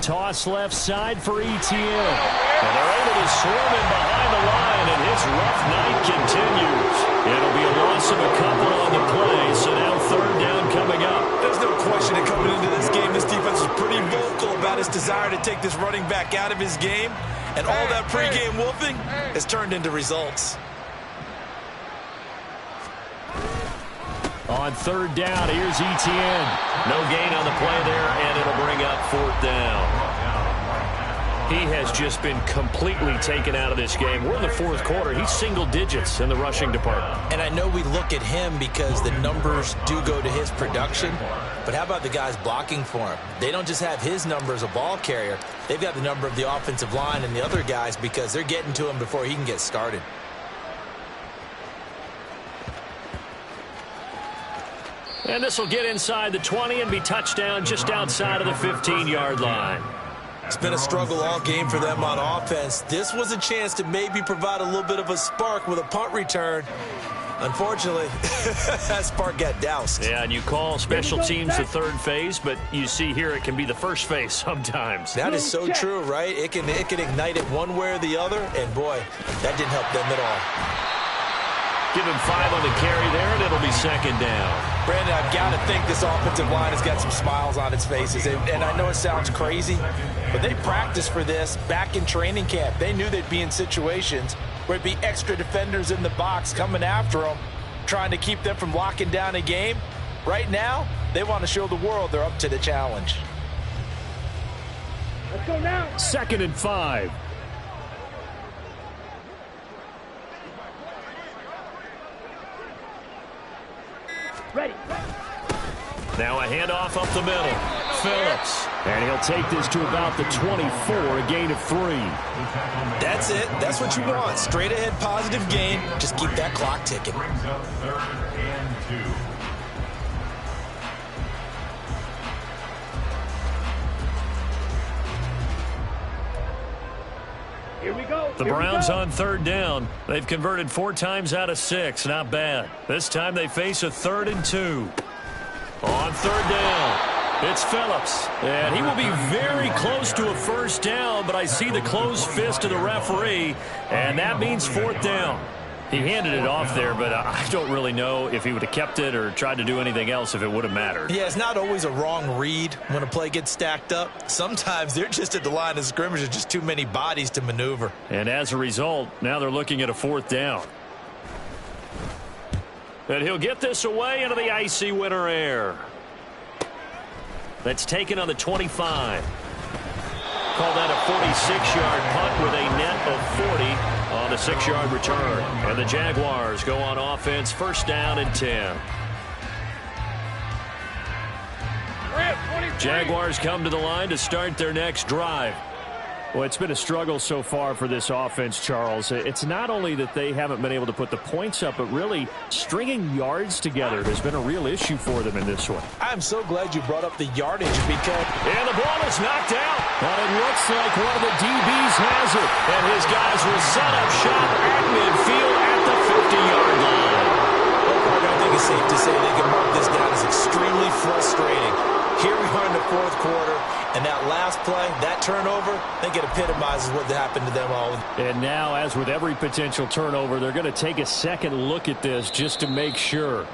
Toss left side for ETN. And they're able to swarm him behind the line, and his rough night continues. It'll be a loss of a couple on the play, so now 3rd down coming up. There's no question that coming into this game, this defense is pretty vocal about its desire to take this running back out of his game, and all that pregame wolfing has turned into results. On 3rd down, here's ETN. No gain on the play there, and it'll bring up 4th down. He has just been completely taken out of this game. We're in the 4th quarter. He's single digits in the rushing department. And I know we look at him because the numbers do go to his production, but how about the guys blocking for him? They don't just have his number as a ball carrier. They've got the number of the offensive line and the other guys because they're getting to him before he can get started. And this will get inside the 20 and be touchdown just outside of the 15-yard line. It's been a struggle all game for them on offense. This was a chance to maybe provide a little bit of a spark with a punt return. Unfortunately, that spark got doused. Yeah, and you call special teams the 3rd phase, but you see here it can be the 1st phase sometimes. That is so true, right? It can ignite it one way or the other, and boy, that didn't help them at all. Give him 5 on the carry there, and it'll be 2nd down. Brandon, I've got to think this offensive line has got some smiles on its faces. And I know it sounds crazy, but they practiced for this back in training camp. They knew they'd be in situations where it'd be extra defenders in the box coming after them, trying to keep them from locking down a game. Right now, they want to show the world they're up to the challenge. Let's go now. 2nd and 5. Ready. Now a handoff up the middle. Phillips. And he'll take this to about the 24, a gain of 3. That's it. That's what you want. Straight ahead positive gain. Just keep that clock ticking. Brings up 3rd and 2. Here we go. The Browns on third down. They've converted 4 times out of 6. Not bad. This time they face a 3rd and 2. On third down, it's Phillips. And he will be very close to a first down, but I see the closed fist of the referee, and that means 4th down. He handed it off there, but I don't really know if he would have kept it or tried to do anything else if it would have mattered. Yeah, it's not always a wrong read when a play gets stacked up. Sometimes they're just at the line of scrimmage. There's just too many bodies to maneuver. And as a result, now they're looking at a 4th down. And he'll get this away into the icy winter air. That's taken on the 25. Call that a 46-yard punt with a net of 40 on the 6-yard return. And the Jaguars go on offense, first down and 10. Jaguars come to the line to start their next drive. Well, it's been a struggle so far for this offense, Charles. It's not only that they haven't been able to put the points up, but really stringing yards together has been a real issue for them in this one. I'm so glad you brought up the yardage because... And the ball is knocked out. But it looks like one of the DBs has it. And his guys will set up shop at midfield at the 50-yard line. I think it's safe to say they can mark this down as extremely frustrating. Here we are in the 4th quarter, and that last play, that turnover, I think it epitomizes what happened to them all. And now, as with every potential turnover, they're going to take a second look at this just to make sure.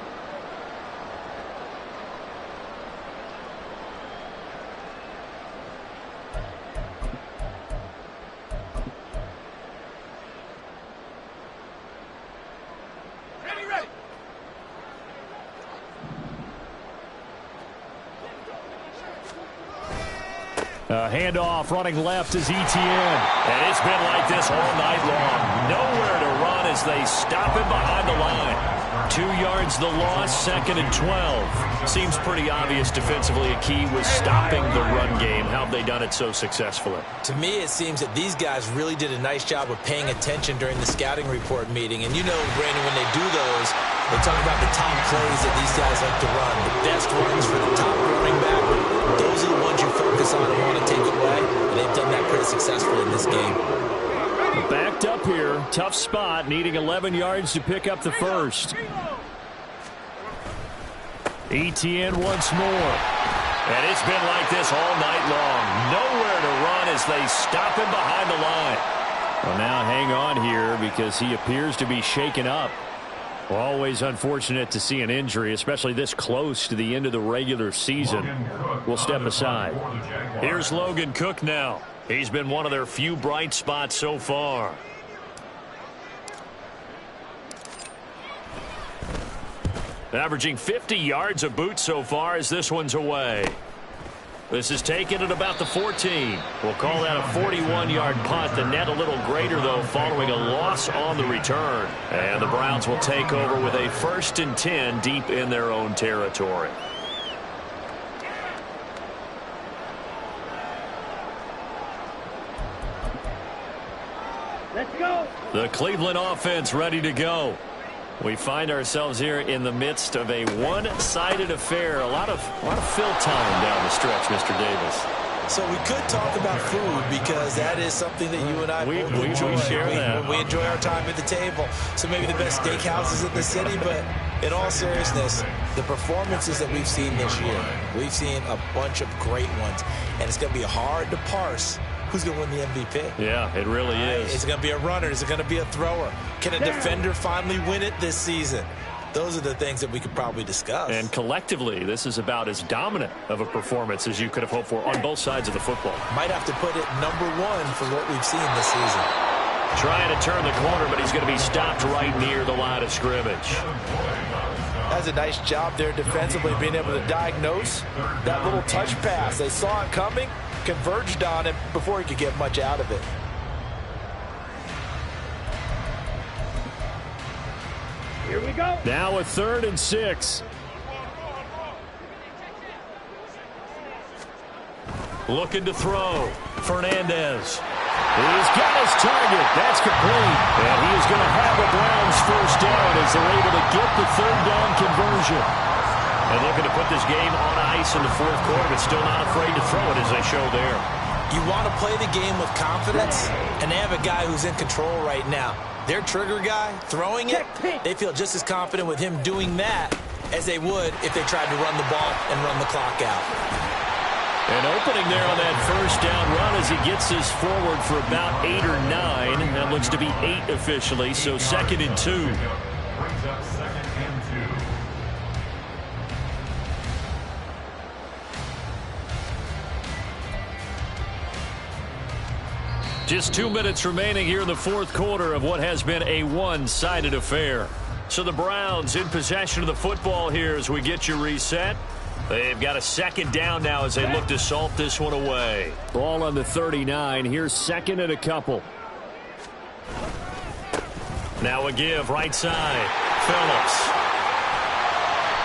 Handoff running left is Etienne. And it's been like this all night long. Nowhere to run as they stop him behind the line. 2 yards the loss, 2nd and 12. Seems pretty obvious defensively a key was stopping the run game. How have they done it so successfully? To me, it seems that these guys really did a nice job of paying attention during the scouting report meeting. And you know, Brandon, when they do those, they talk about the top plays that these guys like to run. The best runs for the top running back. Those are the ones you focus on and want to take away. And they've done that pretty successfully in this game. Backed up here. Tough spot. Needing 11 yards to pick up the first. Etienne once more. And it's been like this all night long. Nowhere to run as they stop him behind the line. Well, now hang on here because he appears to be shaken up. Always unfortunate to see an injury, especially this close to the end of the regular season. We'll step aside. Here's Logan Cook now. He's been one of their few bright spots so far. Averaging 50 yards a boot so far as this one's away. This is taken at about the 14. We'll call that a 41-yard punt. The net a little greater, though, following a loss on the return. And the Browns will take over with a 1st and 10 deep in their own territory. Let's go. The Cleveland offense ready to go. We find ourselves here in the midst of a one-sided affair. A lot of fill time down the stretch, Mr. Davis. So we could talk about food because that is something that you and I both enjoy. We share that. We enjoy our time at the table. So maybe the best steakhouses in the city, but in all seriousness, the performances that we've seen this year, we've seen a bunch of great ones, and it's going to be hard to parse who's going to win the MVP. Yeah, it really is. Is it going to be a runner? Is it going to be a thrower? Can a defender finally win it this season? Those are the things that we could probably discuss. And collectively, this is about as dominant of a performance as you could have hoped for on both sides of the football. Might have to put it number 1 for what we've seen this season. Trying to turn the corner, but he's going to be stopped right near the line of scrimmage. That's a nice job there defensively, being able to diagnose that little touch pass. They saw it coming, converged on it before he could get much out of it. Here we go. Now a 3rd and 6. Looking to throw. Fernandez. He's got his target. That's complete. And he is going to have a Browns first down as they're able to get the 3rd down conversion. And looking to put this game on ice in the 4th quarter, but still not afraid to throw it as they show there. You want to play the game with confidence, and they have a guy who's in control right now. Their trigger guy, throwing it, they feel just as confident with him doing that as they would if they tried to run the ball and run the clock out. An opening there on that first down run as he gets this forward for about 8 or 9. That looks to be 8 officially, so 2nd and 2. Brings up 2nd and 2. Just 2 minutes remaining here in the fourth quarter of what has been a one-sided affair. So the Browns in possession of the football here as we get you reset. They've got a 2nd down now as they look to salt this one away. Ball on the 39. Here's 2nd and a couple. Now a give right side. Phillips.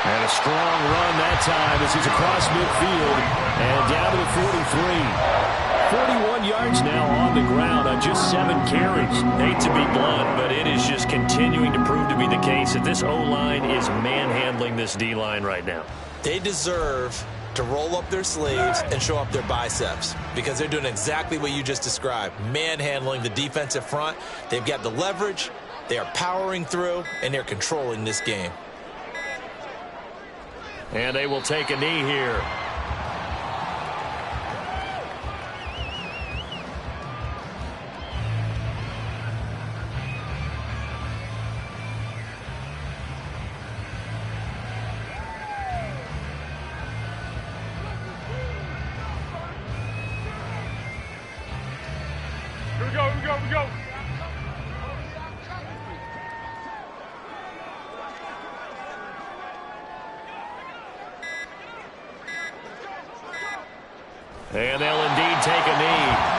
And a strong run that time as he's across midfield and down to the 43. 41 yards now on the ground on just 7 carries. Hate to be blunt, but it is just continuing to prove to be the case that this O-line is manhandling this D-line right now. They deserve to roll up their sleeves and show up their biceps because they're doing exactly what you just described, manhandling the defensive front. They've got the leverage, they are powering through, and they're controlling this game. And they will take a knee here. Here we go. And they'll indeed take a knee.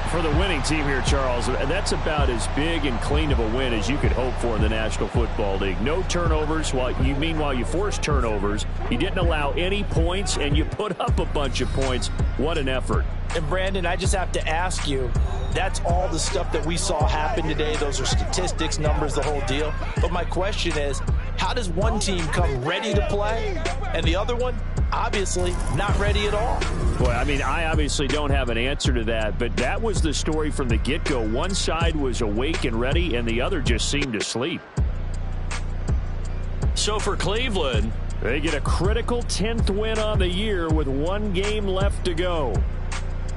For the winning team here, Charles, that's about as big and clean of a win as you could hope for in the National Football League. No turnovers. Meanwhile, you forced turnovers. You didn't allow any points, and you put up a bunch of points. What an effort. And, Brandon, I just have to ask you, that's all the stuff that we saw happen today. Those are statistics, numbers, the whole deal. But my question is, how does one team come ready to play and the other one obviously not ready at all? Boy, I mean, I obviously don't have an answer to that, but that was the story from the get-go. One side was awake and ready, and the other just seemed to sleep. So for Cleveland, they get a critical 10th win on the year with 1 game left to go.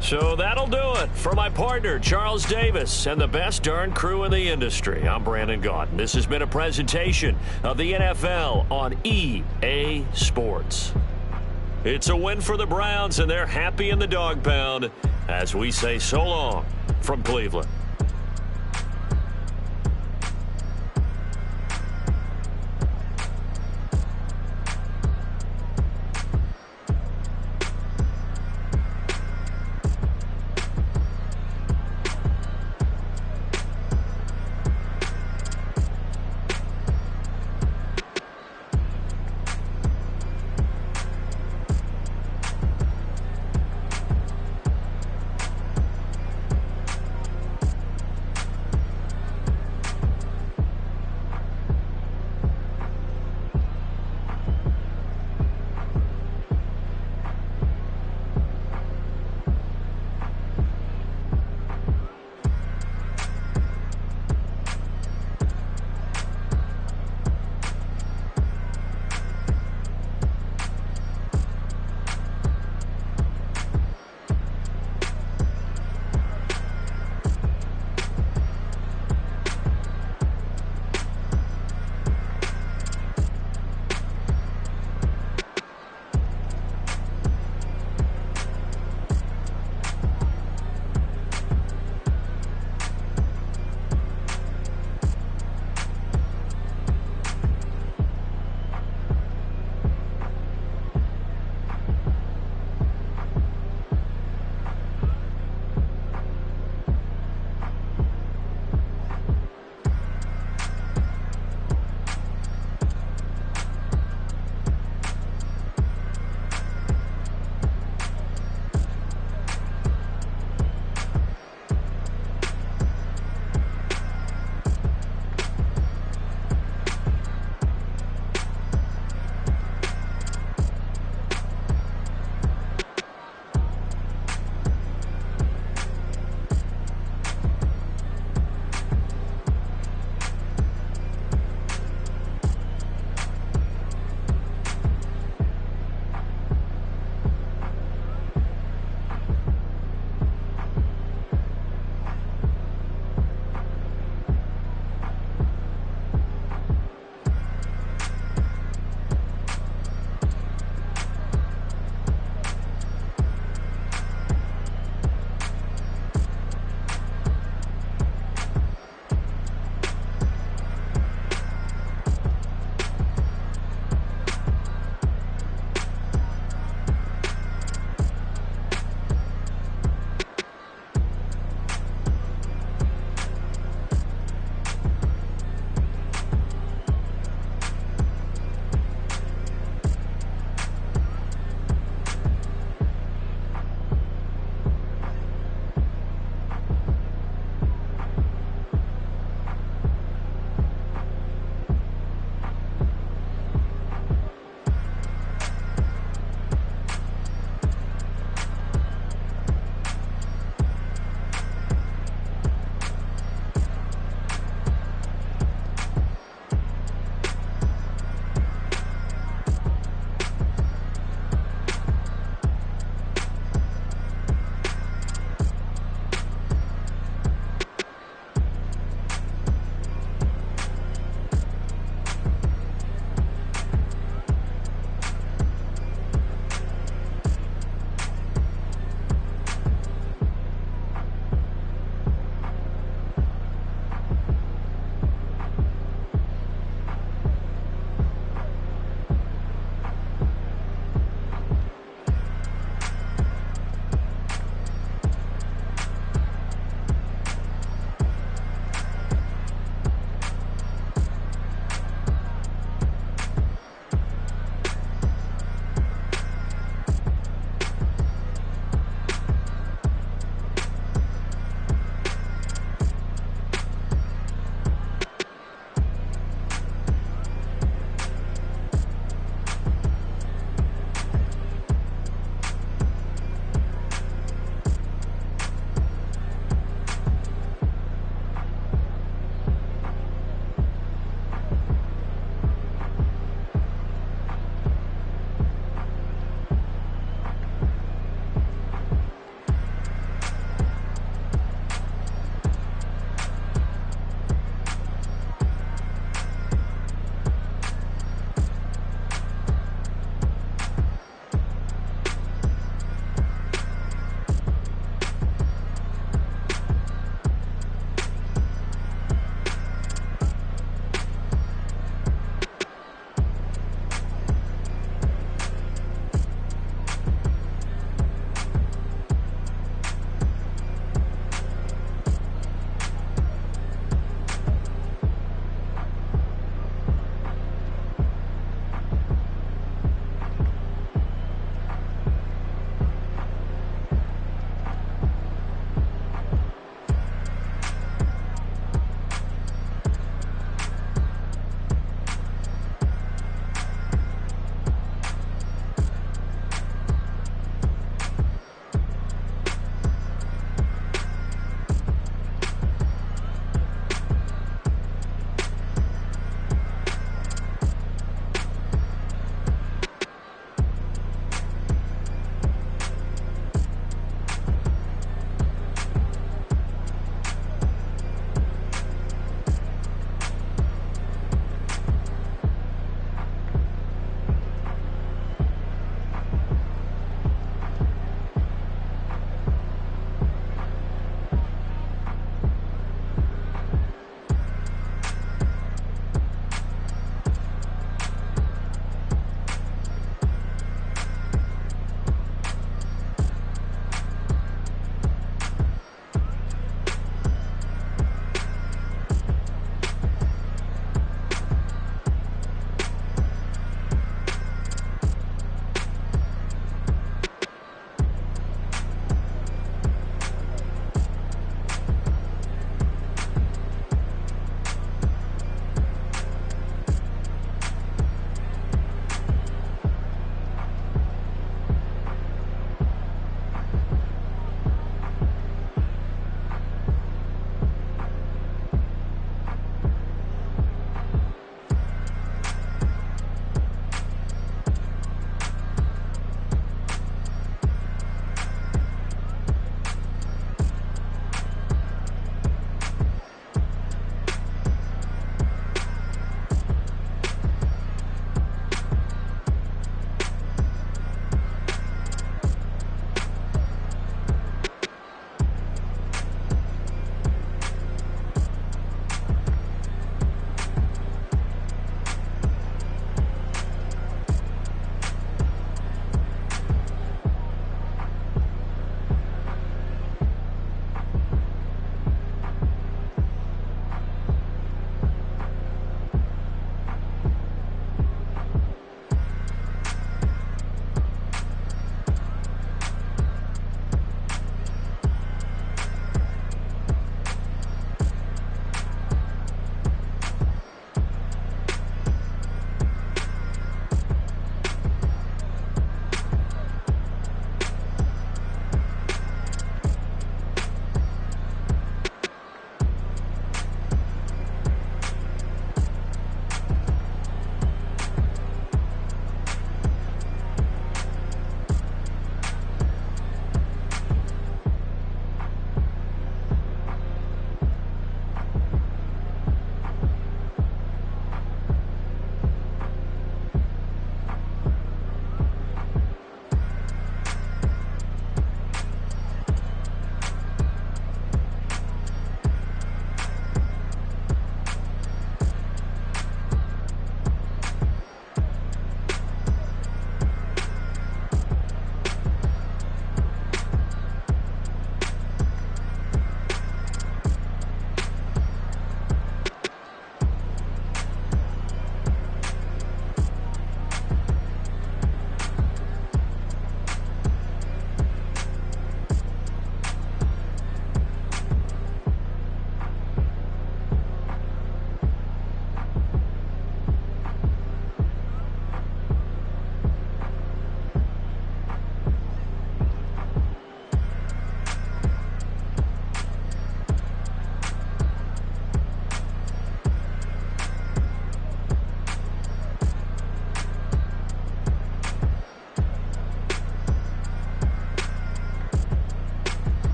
So that'll do it for my partner, Charles Davis, and the best darn crew in the industry. I'm Brandon Gaudin. This has been a presentation of the NFL on EA Sports. It's a win for the Browns, and they're happy in the dog pound as we say so long from Cleveland.